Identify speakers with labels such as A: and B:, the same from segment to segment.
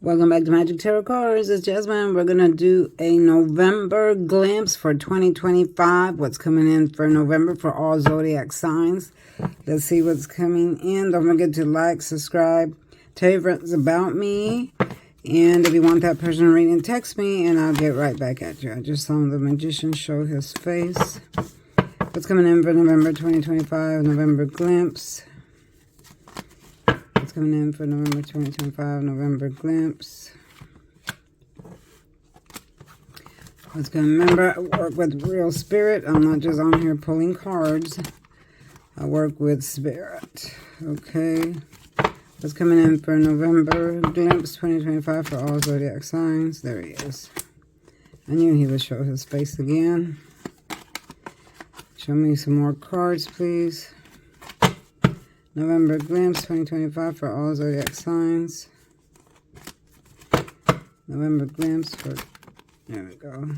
A: Welcome back to Magic Tarot Cards. It's Jasmine. We're going to do a November glimpse for 2025. What's coming in for November for all zodiac signs. Let's see what's coming in. Don't forget to like, subscribe, tell your friends about me. And if you want that person reading, text me and I'll get right back at you. I just saw the magician show his face. What's coming in for November 2025, November glimpse. What's coming in for November 2025, November glimpse. What's going to remember, I work with real spirit. I'm not just on here pulling cards. I work with spirit. Okay. What's coming in for November glimpse 2025 for all zodiac signs. There he is. I knew he would show his face again. Show me some more cards, please. November glimpse 2025 for all zodiac signs. November glimpse for, there we go.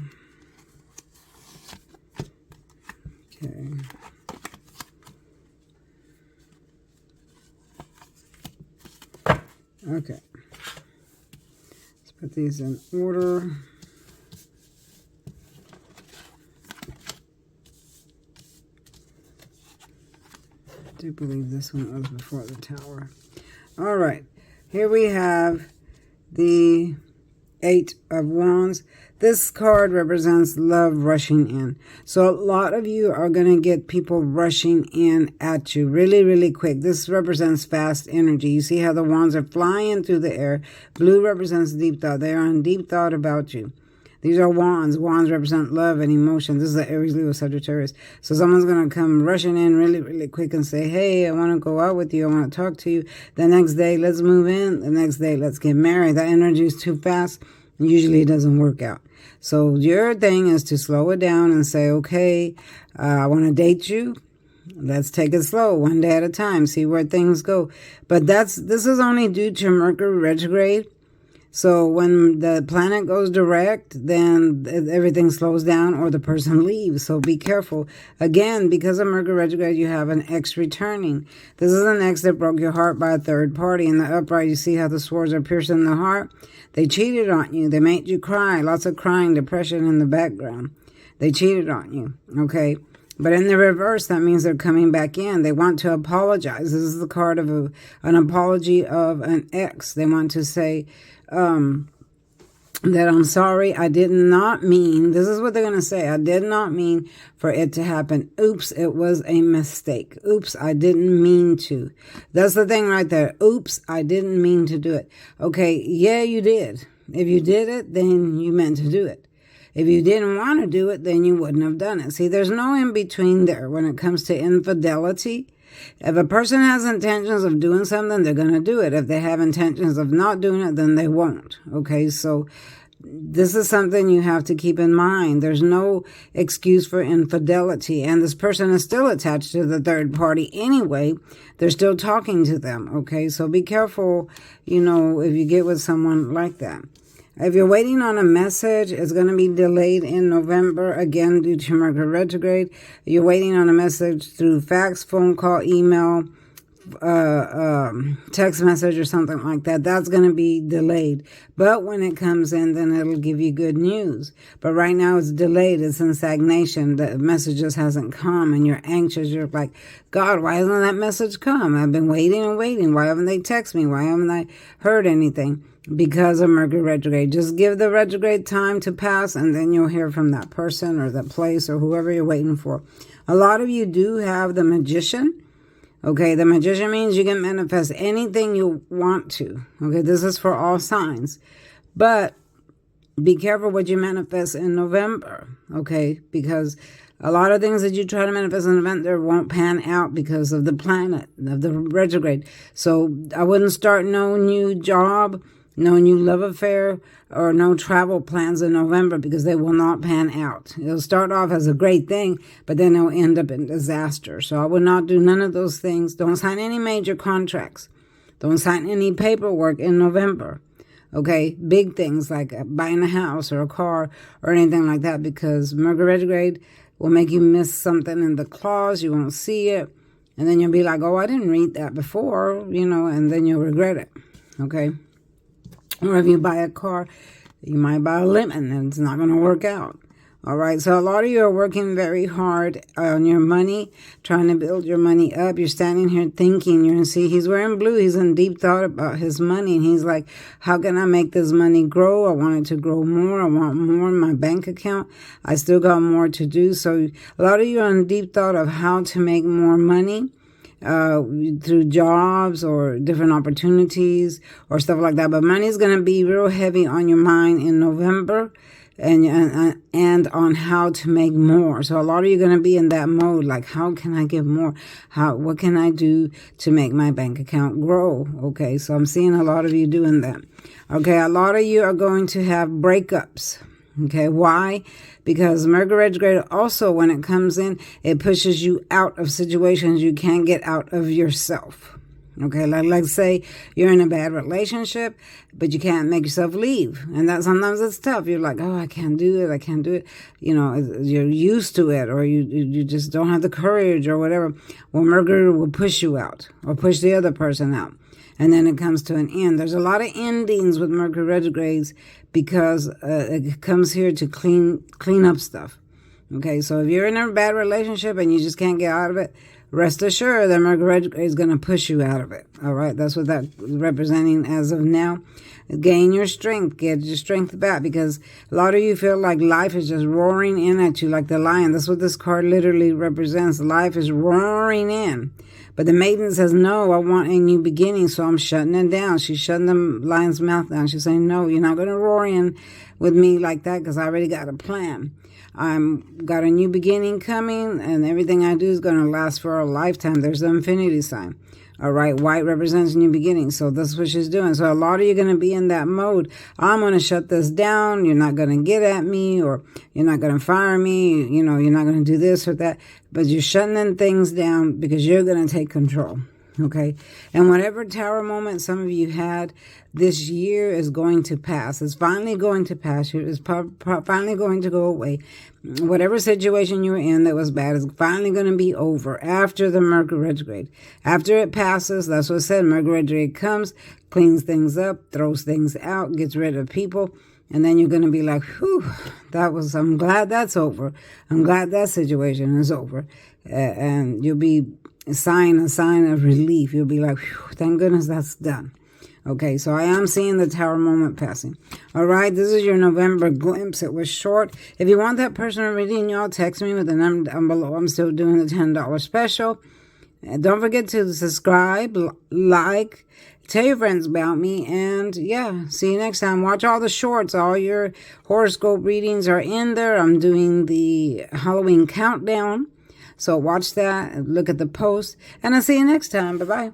A: Okay. Okay. Let's put these in order. I do believe this one was before the Tower. All right. Here we have the Eight of Wands. This card represents love rushing in. So a lot of you are going to get people rushing in at you really, really quick. This represents fast energy. You see how the wands are flying through the air. Blue represents deep thought. They are in deep thought about you. These are wands. Wands represent love and emotion. This is the Aries, Leo, Sagittarius. So someone's going to come rushing in really, really quick and say, hey, I want to go out with you. I want to talk to you. The next day, let's move in. The next day, let's get married. That energy is too fast. Usually it doesn't work out. So your thing is to slow it down and say, okay, I want to date you. Let's take it slow, one day at a time, see where things go. But this is only due to Mercury retrograde. So when the planet goes direct, then everything slows down or the person leaves. So be careful. Again, because of Mercury retrograde, you have an ex returning. This is an ex that broke your heart by a third party. In the upright, you see how the swords are piercing the heart. They cheated on you. They made you cry. Lots of crying, depression in the background. They cheated on you, okay? But in the reverse, that means they're coming back in. They want to apologize. This is the card of an apology of an ex. They want to say that I'm sorry, I did not mean, this is what they're going to say, I did not mean for it to happen. Oops, it was a mistake. Oops, I didn't mean to. That's the thing right there. Oops, I didn't mean to do it. Okay, yeah, you did. If you did it, then you meant to do it. If you didn't want to do it, then you wouldn't have done it. See, there's no in between there when it comes to infidelity. If a person has intentions of doing something, they're going to do it. If they have intentions of not doing it, then they won't. Okay, so this is something you have to keep in mind. There's no excuse for infidelity. And this person is still attached to the third party anyway. They're still talking to them. Okay, so be careful, you know, if you get with someone like that. If you're waiting on a message, it's going to be delayed in November, again, due to Mercury retrograde. You're waiting on a message through fax, phone call, email, text message or something like that. That's going to be delayed. But when it comes in, then it'll give you good news. But right now it's delayed. It's in stagnation. The message just hasn't come and you're anxious. You're like, God, why hasn't that message come? I've been waiting and waiting. Why haven't they texted me? Why haven't I heard anything? Because of Mercury retrograde. Just give the retrograde time to pass and then you'll hear from that person or that place or whoever you're waiting for. A lot of you do have the magician. Okay, the magician means you can manifest anything you want to. Okay, this is for all signs. But be careful what you manifest in November. Okay, because a lot of things that you try to manifest in November won't pan out because of the planet, of the retrograde. So I wouldn't start no new job, no new love affair, or no travel plans in November because they will not pan out. It'll start off as a great thing, but then it'll end up in disaster. So I would not do none of those things. Don't sign any major contracts. Don't sign any paperwork in November. Okay, big things like buying a house or a car or anything like that because Mercury retrograde will make you miss something in the clause. You won't see it. And then you'll be like, oh, I didn't read that before, you know, and then you'll regret it. Okay. Or if you buy a car, you might buy a lemon and it's not going to work out. All right, so a lot of you are working very hard on your money, trying to build your money up. You're standing here thinking, you're going to see he's wearing blue. He's in deep thought about his money. And he's like, how can I make this money grow? I want it to grow more. I want more in my bank account. I still got more to do. So a lot of you are in deep thought of how to make more money. Through jobs or different opportunities or stuff like that. But money's going to be real heavy on your mind in November and on how to make more. So a lot of you are going to be in that mode, like, how can I give more? What can I do to make my bank account grow? Okay, so I'm seeing a lot of you doing that. Okay, a lot of you are going to have breakups. Okay, why? Because Mercury retrograde also, when it comes in, it pushes you out of situations you can't get out of yourself. Okay, like say you're in a bad relationship, but you can't make yourself leave. And that sometimes it's tough. You're like, oh, I can't do it. I can't do it. You know, you're used to it, or you just don't have the courage or whatever. Well, Mercury will push you out or push the other person out. And then it comes to an end. There's a lot of endings with Mercury retrogrades because it comes here to clean up stuff. Okay, so if you're in a bad relationship and you just can't get out of it, rest assured that Mercury retrograde is going to push you out of it. All right, that's what that's representing as of now. Gain your strength, get your strength back, because a lot of you feel like life is just roaring in at you like the lion. That's what this card literally represents. Life is roaring in. But the maiden says, no, I want a new beginning, so I'm shutting it down. She's shutting the lion's mouth down. She's saying, no, you're not going to roar in with me like that because I already got a plan. I've got a new beginning coming, and everything I do is going to last for a lifetime. There's the infinity sign. All right, white represents new beginning, so that's what she's doing. So a lot of you are going to be in that mode. I'm going to shut this down. You're not going to get at me, or you're not going to fire me. You know, you're not going to do this or that. But you're shutting things down because you're going to take control. Okay, and whatever tower moment some of you had this year is going to pass. It's finally going to pass. It's finally going to go away. Whatever situation you were in that was bad is finally going to be over after the Mercury retrograde. After it passes, that's what I said, Mercury retrograde comes, cleans things up, throws things out, gets rid of people, and then you're going to be like, whew, I'm glad that's over. I'm glad that situation is over. And you'll be a sign of relief. You'll be like, whew, thank goodness that's done. Okay, so I am seeing the tower moment passing. All right, this is your November glimpse. It was short. If you want that personal reading, y'all text me with the number down below. I'm still doing the $10 special. And don't forget to subscribe, like, tell your friends about me, and yeah, see you next time. Watch all the shorts. All your horoscope readings are in there. I'm doing the Halloween countdown. So watch that, look at the post, and I'll see you next time. Bye-bye.